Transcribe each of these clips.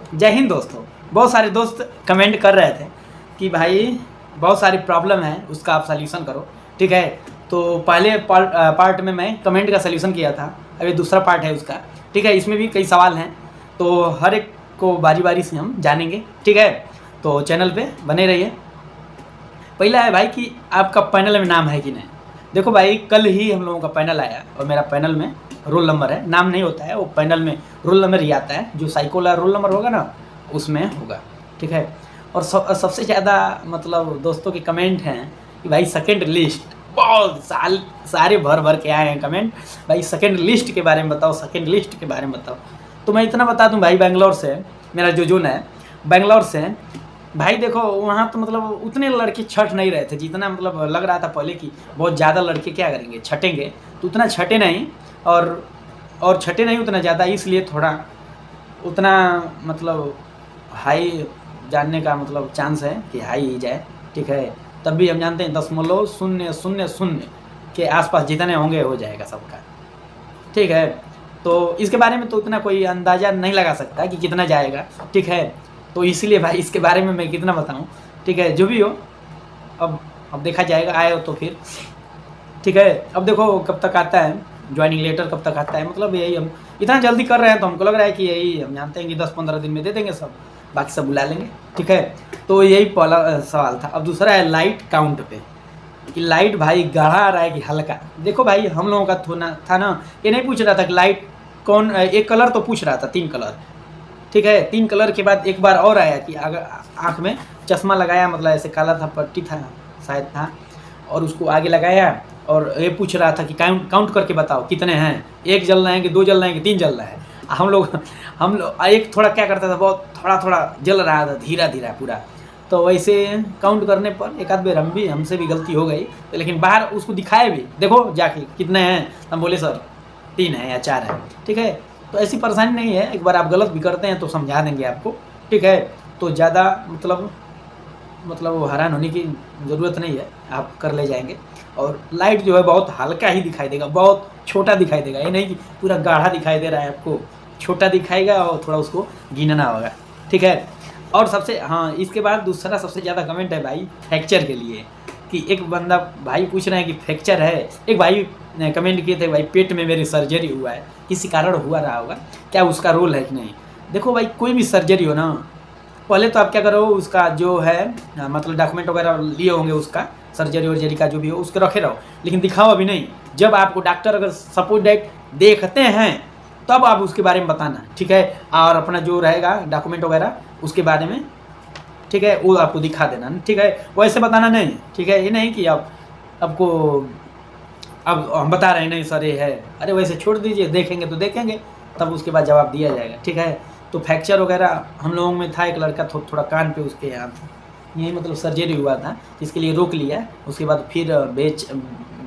जय हिंद दोस्तों। बहुत सारे दोस्त कमेंट कर रहे थे कि भाई बहुत सारी प्रॉब्लम है, उसका आप सल्यूशन करो। ठीक है, तो पहले पार्ट में मैं कमेंट का सल्यूशन किया था, अभी दूसरा पार्ट है उसका। ठीक है, इसमें भी कई सवाल हैं, तो हर एक को बारी बारी से हम जानेंगे। ठीक है, तो चैनल पे बने रहिए। पहला है भाई कि आपका पैनल में नाम है कि नहीं। देखो भाई, कल ही हम लोगों का पैनल आया और मेरा पैनल में रोल नंबर है, नाम नहीं होता है, वो पैनल में रोल नंबर ही आता है। जो साइको वाला रोल नंबर होगा ना, उसमें होगा। ठीक है, और सबसे ज़्यादा मतलब दोस्तों के कमेंट हैं कि भाई सेकंड लिस्ट, बहुत सारे भर भर के आए हैं कमेंट, भाई सेकंड लिस्ट के बारे में बताओ, सेकंड लिस्ट के बारे में बताओ। तो मैं इतना बता दूं भाई, बेंगलोर से मेरा जो जोन है, बेंगलोर से भाई देखो, वहाँ तो मतलब उतने लड़के छट नहीं रहे थे जितना मतलब लग रहा था पहले कि बहुत ज़्यादा लड़के क्या करेंगे, छटेंगे। तो उतना छटे नहीं, और छटे नहीं उतना ज़्यादा, इसलिए थोड़ा उतना मतलब हाई जानने का मतलब चांस है कि हाई ही जाए। ठीक है, तब भी हम जानते हैं 0.000 के आसपास जितने होंगे हो जाएगा सबका। ठीक है, तो इसके बारे में तो उतना कोई अंदाज़ा नहीं लगा सकता कि कितना जाएगा। ठीक है, तो इसलिए भाई इसके बारे में मैं कितना बताऊं। ठीक है, जो भी हो अब देखा जाएगा, आए हो तो फिर। ठीक है, अब देखो कब तक आता है ज्वाइनिंग लेटर, कब तक आता है, मतलब यही हम इतना जल्दी कर रहे हैं तो हमको लग रहा है कि यही हम जानते हैं कि 10-15 दिन में दे देंगे सब, बाकी सब बुला लेंगे। ठीक है, तो यही पहला सवाल था। अब दूसरा है लाइट काउंट पे, कि लाइट भाई गाढ़ा आ रहा है कि हल्का। देखो भाई, हम लोगों का था ना, ये नहीं पूछ रहा था कि लाइट कौन, एक कलर तो पूछ रहा था, 3 कलर। ठीक है, 3 कलर के बाद एक बार और आया कि अगर आँख में चश्मा लगाया, मतलब ऐसे काला था, पट्टी था शायद था, और उसको आगे लगाया और ये पूछ रहा था कि काउंट करके बताओ कितने हैं, 1 जल रहे हैं कि 2 जल रहे हैं कि 3 जल रहा है। हम लोग एक थोड़ा क्या करता था, बहुत थोड़ा जल रहा था, धीरा धीरा पूरा। तो वैसे काउंट करने पर एक आध बार हमसे भी गलती हो गई, लेकिन बाहर उसको दिखाए भी, देखो जाके कितने हैं, हम बोले सर 3 है या 4 है। ठीक है, तो ऐसी परेशानी नहीं है, एक बार आप गलत भी करते हैं तो समझा देंगे आपको। ठीक है, तो ज़्यादा मतलब हैरान होने की ज़रूरत नहीं है, आप कर ले जाएंगे। और लाइट जो है बहुत हल्का ही दिखाई देगा, बहुत छोटा दिखाई देगा, ये नहीं कि पूरा गाढ़ा दिखाई दे रहा है आपको, छोटा दिखाएगा और थोड़ा उसको गिनना होगा। ठीक है, और सबसे हाँ, इसके बाद दूसरा सबसे ज़्यादा कमेंट है भाई फ्रैक्चर के लिए, कि एक बंदा भाई पूछ रहे हैं कि फ्रैक्चर है। एक भाई ने कमेंट किए थे, भाई पेट में मेरी सर्जरी हुआ है, किसी कारण हुआ रहा होगा, क्या उसका रोल है कि नहीं। देखो भाई, कोई भी सर्जरी हो ना, पहले तो आप क्या करो, उसका जो है मतलब डॉक्यूमेंट वगैरह लिए होंगे, उसका सर्जरी वर्जरी का जो भी हो उसके रखे रहो, लेकिन दिखाओ अभी नहीं। जब आपको डॉक्टर अगर सपोज डेट देखते हैं तब आप उसके बारे में बताना। ठीक है, और अपना जो रहेगा डॉक्यूमेंट वगैरह उसके बारे में, ठीक है, वो आपको दिखा देना। ठीक है, वैसे बताना नहीं। ठीक है, ये नहीं कि आपको अब हम बता रहे हैं नहीं सर ये है, अरे वैसे छोड़ दीजिए, देखेंगे तो देखेंगे, तब उसके बाद जवाब दिया जाएगा। ठीक है, तो फ्रैक्चर वगैरह हम लोगों में था, एक लड़का थोड़ा कान पे उसके यहाँ यही मतलब सर्जरी हुआ था, जिसके लिए रोक लिया, उसके बाद फिर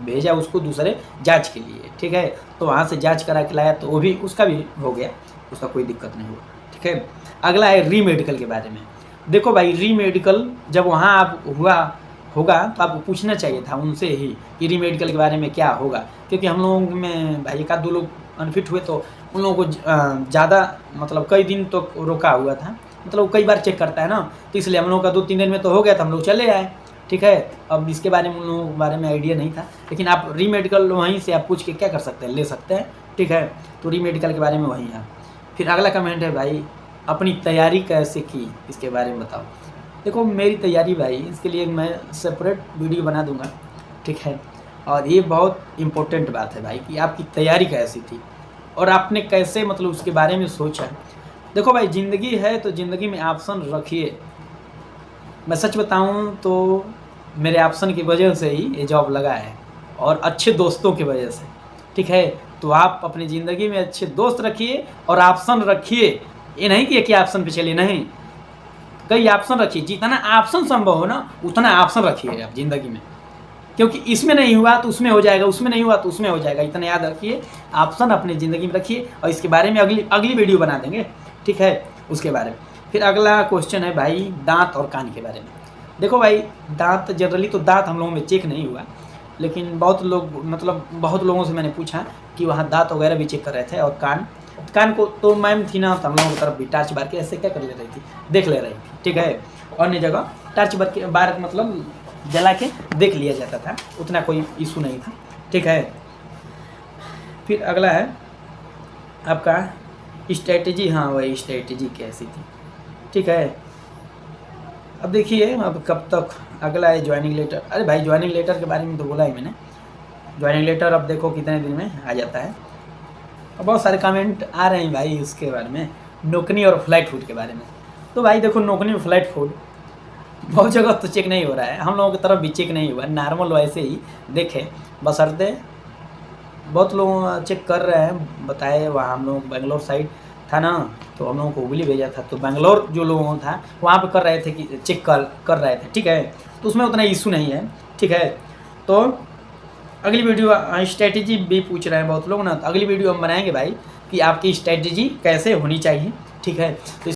भेजा उसको दूसरे जांच के लिए। ठीक है, तो वहाँ से जांच करा के लाया, तो वो भी उसका भी हो गया, उसका कोई दिक्कत नहीं हुआ। ठीक है, अगला है री मेडिकल के बारे में। देखो भाई, री मेडिकल जब वहाँ आप होगा तो आपको पूछना चाहिए था उनसे ही कि री मेडिकल के बारे में क्या होगा, क्योंकि हम लोगों में भाई 1-2 लोग अनफिट हुए, तो उन लोगों को ज़्यादा मतलब कई दिन तो रोका हुआ था, मतलब कई बार चेक करता है ना, तो इसलिए हम लोगों का 2-3 दिन में तो हो गया था, हम लोग चले आए। ठीक है, अब इसके बारे में उन लोगों के बारे में आइडिया नहीं था, लेकिन आप री मेडिकल वहीं से आप पूछ के क्या कर सकते हैं, ले सकते हैं। ठीक है, तो री मेडिकल के बारे में वहीं है। फिर अगला कमेंट है भाई, अपनी तैयारी कैसे की, इसके बारे में बताओ। देखो मेरी तैयारी भाई, इसके लिए मैं सेपरेट वीडियो बना दूंगा। ठीक है, और ये बहुत इम्पोर्टेंट बात है भाई कि आपकी तैयारी कैसी थी और आपने कैसे मतलब उसके बारे में सोचा। देखो भाई, ज़िंदगी है तो ज़िंदगी में ऑप्शन रखिए। मैं सच बताऊं तो मेरे ऑप्शन की वजह से ही ये जॉब लगा है, और अच्छे दोस्तों की वजह से। ठीक है, तो आप अपनी ज़िंदगी में अच्छे दोस्त रखिए और ऑप्शन रखिए, ये नहीं कि एक ही ऑप्शन पे चलिए, नहीं, कई ऑप्शन रखिए, जितना ऑप्शन संभव हो ना उतना ऑप्शन रखिए आप ज़िंदगी में, क्योंकि इसमें नहीं हुआ तो उसमें हो जाएगा, उसमें नहीं हुआ तो उसमें हो जाएगा, इतना याद रखिए। ऑप्शन अपनी ज़िंदगी में रखिए, और इसके बारे में अगली वीडियो बना देंगे। ठीक है, उसके बारे में। फिर अगला क्वेश्चन है भाई दांत और कान के बारे में। देखो भाई, दांत जनरली तो दांत हम लोगों में चेक नहीं हुआ, लेकिन बहुत लोगों से मैंने पूछा कि वहाँ दांत वगैरह भी चेक कर रहे थे और कान, कान को तो मैम थी ना, तो हम लोगों की तरफ भी टार्च बार के ऐसे क्या कर ले रही थी, देख ले रही थी, ठीक है। अन्य जगह टार्च बार मतलब जला के देख लिया जाता था, उतना कोई इशू नहीं था, ठीक है। फिर अगला है आपका स्ट्रेटजी। हाँ वही स्ट्रेटजी कैसी थी, ठीक है। अब देखिए अब कब तक अगला है ज्वाइनिंग लेटर। अरे भाई ज्वाइनिंग लेटर के बारे में तो बोला ही मैंने, ज्वाइनिंग लेटर अब देखो कितने दिन में आ जाता है। अब बहुत सारे कमेंट आ रहे हैं भाई उसके बारे में, नोकनी और फ्लाइट फूड के बारे में। तो भाई देखो नोकनी और फ्लाइट फूड बहुत जगह तो चेक नहीं हो रहा है, हम लोगों की तरफ भी चेक नहीं हुआ, नॉर्मल वैसे ही देखे बशर्ते बहुत लोग चेक कर रहे हैं, बताए वहाँ हम लोग बेंगलोर साइड था ना, तो हम लोगों को हुबली भेजा था, तो बेंगलोर जो लोगों था वहाँ पे कर रहे थे कि चेक कर रहे थे, ठीक है। तो उसमें उतना इशू नहीं है, ठीक है। तो अगली वीडियो स्ट्रेटजी भी पूछ रहे हैं बहुत लोग ना, तो अगली वीडियो हम बनाएंगे भाई कि आपकी स्ट्रेटजी कैसे होनी चाहिए, ठीक है। तो